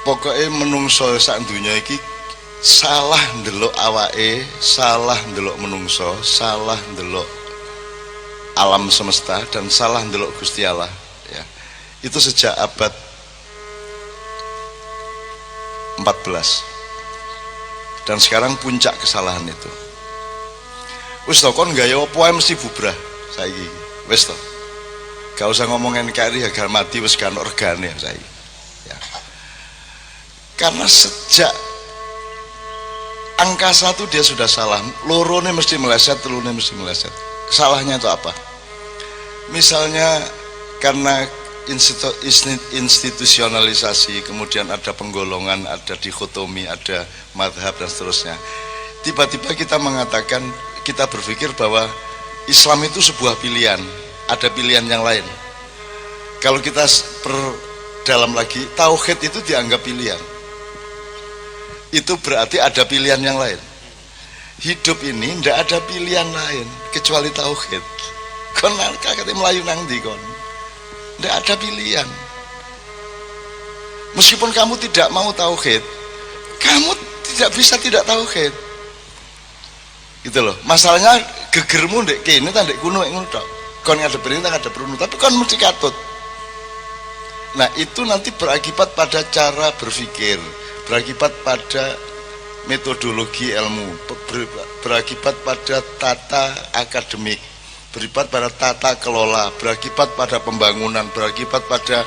pokoknya menungso sak dunya iki salah ndelok awake, salah ndelok menungso, salah ndelok alam semesta, dan salah ndelok Gusti Allah ya. Itu sejak abad 14, dan sekarang puncak kesalahan itu. Wis to kon gaya apa ae mesti bubrah saiki. Wis to. Gak usah ngomongin NKRI harga mati wis gak ono regane saiki. Ya. Karena sejak angkasa itu dia sudah salah. Lorone mesti meleset, telune mesti meleset. Salahnya itu apa? Misalnya karena institusionalisasi, kemudian ada penggolongan, ada dikotomi, ada madhab dan seterusnya. Tiba-tiba kita mengatakan, kita berpikir bahwa Islam itu sebuah pilihan, ada pilihan yang lain. Kalau kita perdalam lagi, tauhid itu dianggap pilihan. Itu berarti ada pilihan yang lain. Hidup ini tidak ada pilihan lain kecuali tauhid. Kon kakek melayu nang ndi kon? Tidak ada pilihan. Meskipun kamu tidak mau tauhid, kamu tidak bisa tidak tauhid. Gitu loh. Masalahnya gegermu ndek kene ta ndek kuno ngono tok. Kon ngadep perintah ngadep runo, tapi kon mesti katut. Nah, itu nanti berakibat pada cara berpikir, berakibat pada metodologi ilmu, berakibat pada tata akademik, berakibat pada tata kelola, berakibat pada pembangunan, berakibat pada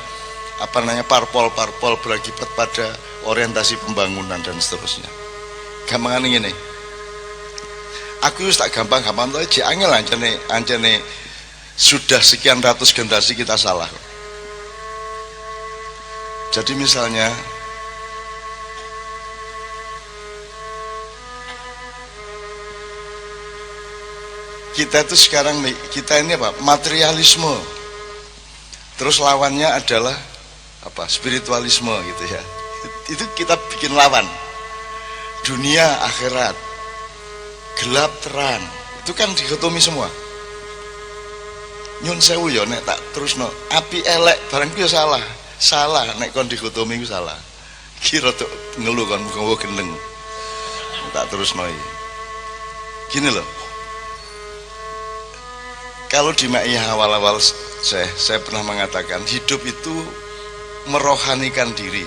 parpol-parpol, berakibat pada orientasi pembangunan dan seterusnya. Gampangan ini. Aku tak gampang-gampang tuh aja angel ancene sudah sekian ratus generasi kita salah. Jadi misalnya kita itu sekarang nih, kita ini apa? Materialisme. Terus lawannya adalah apa? Spiritualisme gitu ya. Itu kita bikin lawan. Dunia akhirat, gelap terang. Itu kan dikotomi semua. Nyun sewu ya nek tak terusno, api elek barang ku ya salah nek kon dikotomi ku salah. Kira tuh ngeluh kon muga gendeng. Tak terusno iki. Gini loh. Kalau di Ma'iyah awal-awal saya pernah mengatakan hidup itu merohanikan diri.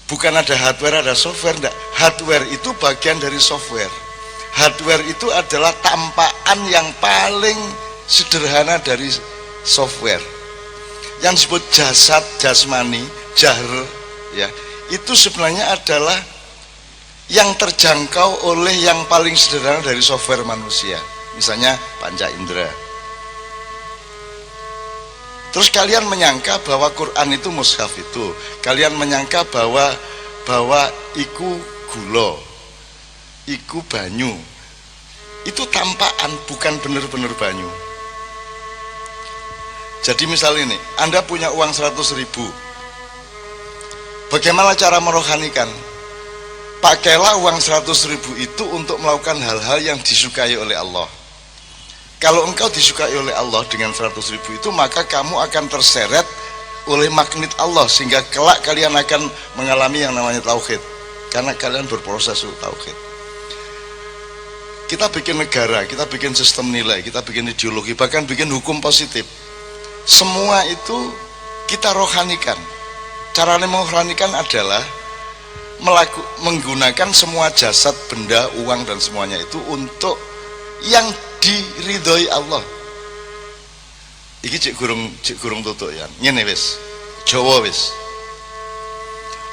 Bukan ada hardware, ada software, enggak. Hardware itu bagian dari software. Hardware itu adalah tampakan yang paling sederhana dari software. Yang disebut jasad, jasmani, jahr, ya, itu sebenarnya adalah yang terjangkau oleh yang paling sederhana dari software manusia. Misalnya panca indera. Terus kalian menyangka bahwa Quran itu mushaf itu, kalian menyangka bahwa iku gula, iku banyu. Itu tampakan, bukan benar-benar banyu. Jadi misal ini, Anda punya uang 100.000. Bagaimana cara merohanikan? Pakailah uang 100.000 itu untuk melakukan hal-hal yang disukai oleh Allah. Kalau engkau disukai oleh Allah dengan 100.000 itu, maka kamu akan terseret oleh magnet Allah, sehingga kelak kalian akan mengalami yang namanya tauhid, karena kalian berproses untuk tauhid. Kita bikin negara, kita bikin sistem nilai, kita bikin ideologi, bahkan bikin hukum positif. Semua itu kita rohanikan. Caranya merohanikan adalah menggunakan semua jasad, benda, uang dan semuanya itu untuk yang diridhoi Allah. Iki cek gurung tutuk ya. Ngene wis. Jawa wis.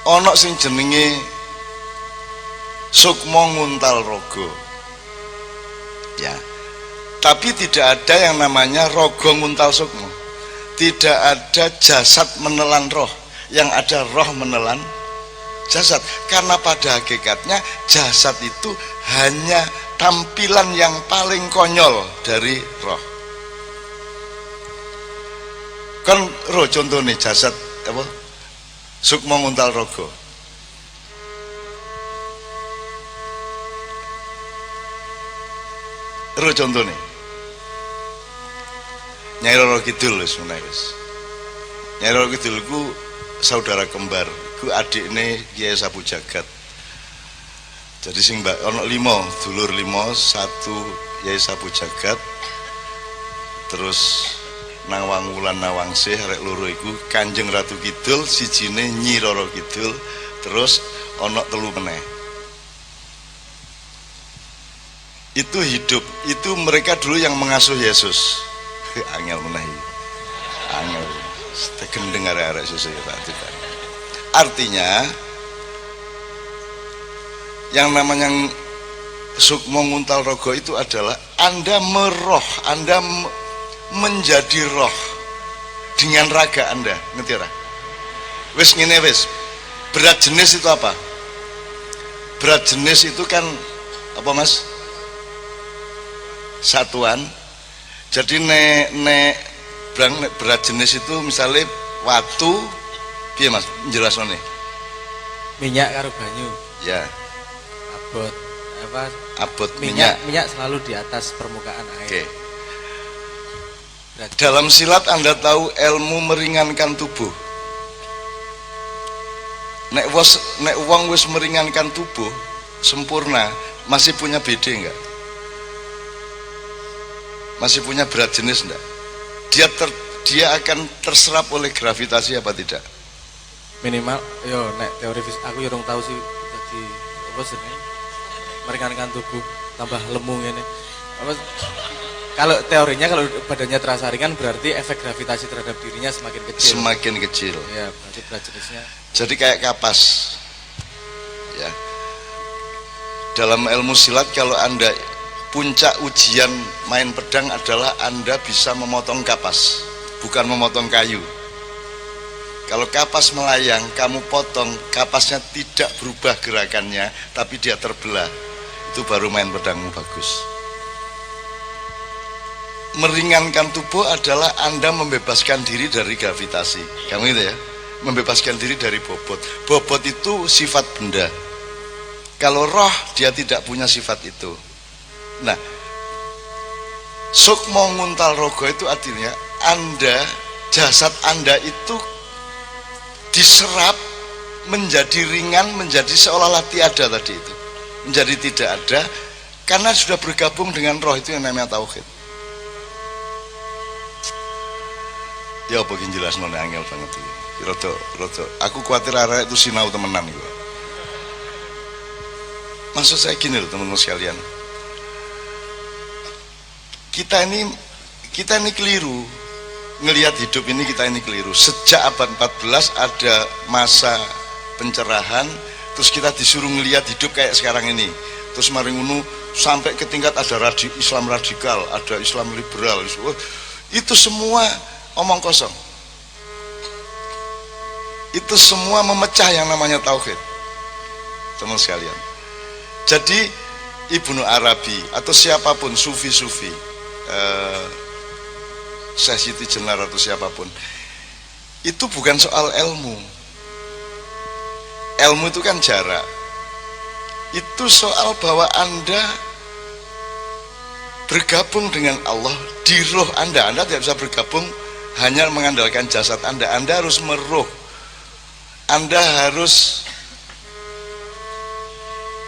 Ana sing jenenge Sukma Nguntal Raga. Ya. Tapi tidak ada yang namanya Raga Nguntal Sukma. Tidak ada jasad menelan roh, yang ada roh menelan jasad. Karena pada hakikatnya jasad itu hanya tampilan yang paling konyol dari roh. Kan roh contohnya jasad apa? Sukma Nguntal Raga. Roh contohnya Nyai Roro Kidul wis menawa wis. Nyai Roro Kidul ku saudara kembar, ku adikne Kiai Sapu Jagat. Jadi sing mbak ono 5 dulur 5, 1 Kiai Sapu Jagat, terus Nawang Wulan Nawangsih arek loro iku Kanjeng Ratu Kidul, sijine Nyi Roro Kidul, terus ono 3 meneh. Itu hidup, itu mereka dulu yang mengasuh Yesus. Angel meneh. Angel. Gendeng arek-arek sesuk ya Pak. Artinya yang namanya sukmo nguntal rogo itu adalah Anda meroh, Anda menjadi roh dengan raga Anda, ngerti ora? Wis ngene wis. Berat jenis itu apa? Berat jenis itu kan apa Mas? Satuan. Jadi nek berat jenis itu misalnya watu, piye Mas jelasane? Minyak karo banyu. Ya. Abot apa? Abot minyak selalu di atas permukaan air. Oke. Dalam silat Anda tahu ilmu meringankan tubuh. Nek wong wis meringankan tubuh sempurna, masih punya BD enggak? Masih punya berat jenis enggak? Dia akan terserap oleh gravitasi apa tidak? Minimal yo nek teori fisik aku yo urung tahu sih jadi apa sih meringankan tubuh tambah lemu ini. Apa kalau teorinya kalau badannya terasa ringan berarti efek gravitasi terhadap dirinya semakin kecil. Semakin kecil. Ya, berarti berat jenisnya. Jadi kayak kapas. Ya. Dalam ilmu silat kalau Anda puncak ujian main pedang adalah Anda bisa memotong kapas, bukan memotong kayu. Kalau kapas melayang, kamu potong, kapasnya tidak berubah gerakannya, tapi dia terbelah. Itu baru main pedangmu bagus. Meringankan tubuh adalah Anda membebaskan diri dari gravitasi. Kamu itu ya, membebaskan diri dari bobot. Bobot itu sifat benda. Kalau roh, dia tidak punya sifat itu. Nah, sukmo nguntal rogo itu artinya Anda, jasad Anda itu diserap menjadi ringan, menjadi seolah-olah tiada tadi itu, menjadi tidak ada karena sudah bergabung dengan roh. Itu yang namanya tauhid. Ya apa yang jelas nona angel banget iki. Roto. Aku khawatir arek itu sinau temenan iku. Maksud saya gini loh teman-teman sekalian. Kita ini keliru ngelihat hidup ini, kita ini keliru. Sejak abad 14 ada masa pencerahan, terus kita disuruh ngelihat hidup kayak sekarang ini. Terus mari ngono sampai ke tingkat ada Islam radikal, ada Islam liberal. Itu semua omong kosong. Itu semua memecah yang namanya tauhid, teman sekalian. Jadi Ibnu Arabi atau siapapun sufi-sufi, Syekh Siti Jenar atau siapapun, itu bukan soal ilmu. Ilmu itu kan jarak. Itu soal bahwa Anda bergabung dengan Allah di roh Anda. Anda tidak bisa bergabung hanya mengandalkan jasad Anda. Anda harus meruh. Anda harus,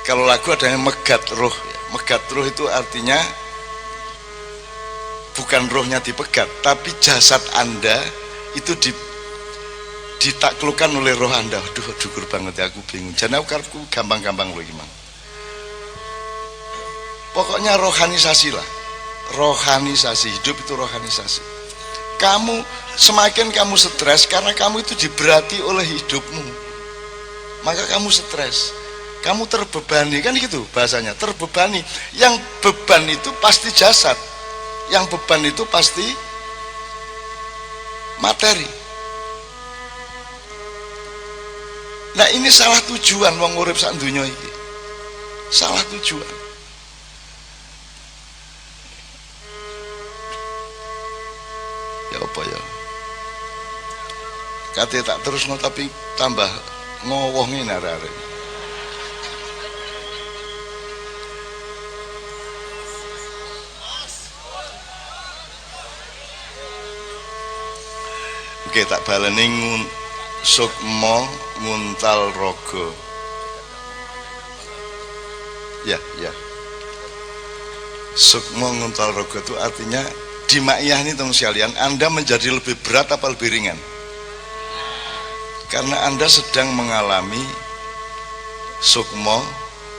kalau lagu adanya megat roh. Megat roh itu artinya bukan rohnya dipegat, tapi jasad Anda itu ditaklukkan oleh roh Anda. Aduh, dukur banget ya, aku bingung. Jadi aku gampang-gampang loh gimana. Pokoknya rohanisasi lah. Rohanisasi, hidup itu rohanisasi. Semakin kamu stres karena kamu itu diberati oleh hidupmu, maka kamu stres, kamu terbebani, kan gitu bahasanya, terbebani. Yang beban itu pasti jasad, yang beban itu pasti materi. Nah ini salah tujuan wong urip sak donya iki. Salah tujuan. Ya apa ya? Kate tak terus no, tapi tambah ngowoh ngene arek-arek. Oke, tak baleni sukmo nguntal rogo. Ya, ya. Sukmo nguntal rogo itu artinya di maiyah ini teman sekalian, Anda menjadi lebih berat apa lebih ringan? Karena Anda sedang mengalami sukmo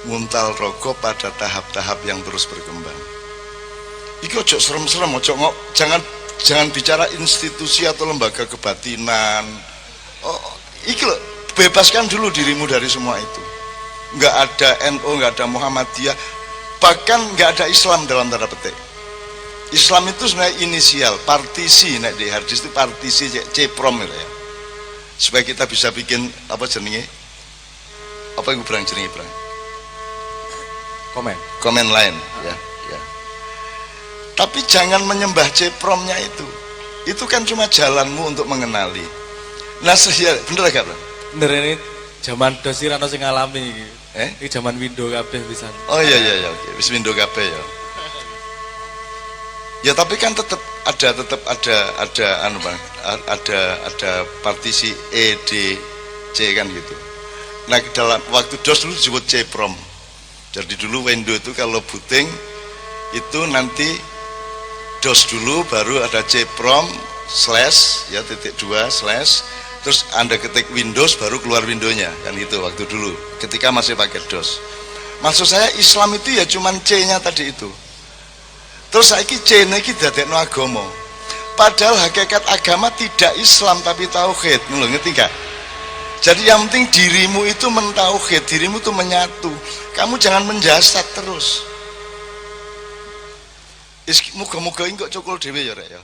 nguntal rogo pada tahap-tahap yang terus berkembang. Iki ojo serem-serem, jangan bicara institusi atau lembaga kebatinan. Oh, iki loh, bebaskan dulu dirimu dari semua itu. Nggak ada NU, nggak ada Muhammadiyah, bahkan nggak ada Islam dalam tanda petik. Islam itu sebenarnya inisial, partisi, nek di hadis itu partisi ceprom gitu ya. Supaya kita bisa bikin apa jenenge? Apa yang berang jenenge berang? Komen lain, ya, ya. Tapi jangan menyembah cepromnya itu. Itu kan cuma jalanmu untuk mengenali. Nah, bener gak, Bang? Bener, ini zaman dosir ana sing ngalami iki. Ini zaman window kabeh pisan. Oh iya iya oke. Wis window kabeh ya. Ya tapi kan tetap ada anu Bang, ada partisi E, D, C kan gitu. Nah, dalam waktu DOS dulu disebut C-prom. Jadi dulu window itu kalau booting itu nanti DOS dulu, baru ada C-prom slash ya .2 slash, terus Anda ketik Windows baru keluar windownya kan itu waktu dulu ketika masih pakai DOS. Maksud saya Islam itu ya cuman C-nya tadi itu. Terus saiki C-ne iki dadekno agama. Padahal hakikat agama tidak Islam tapi tauhid. Lho, ngerti gak? Jadi yang penting dirimu itu mentauhid, dirimu itu menyatu. Kamu jangan menjasat terus. Muga-muga engko cukul dhewe ya rek ya.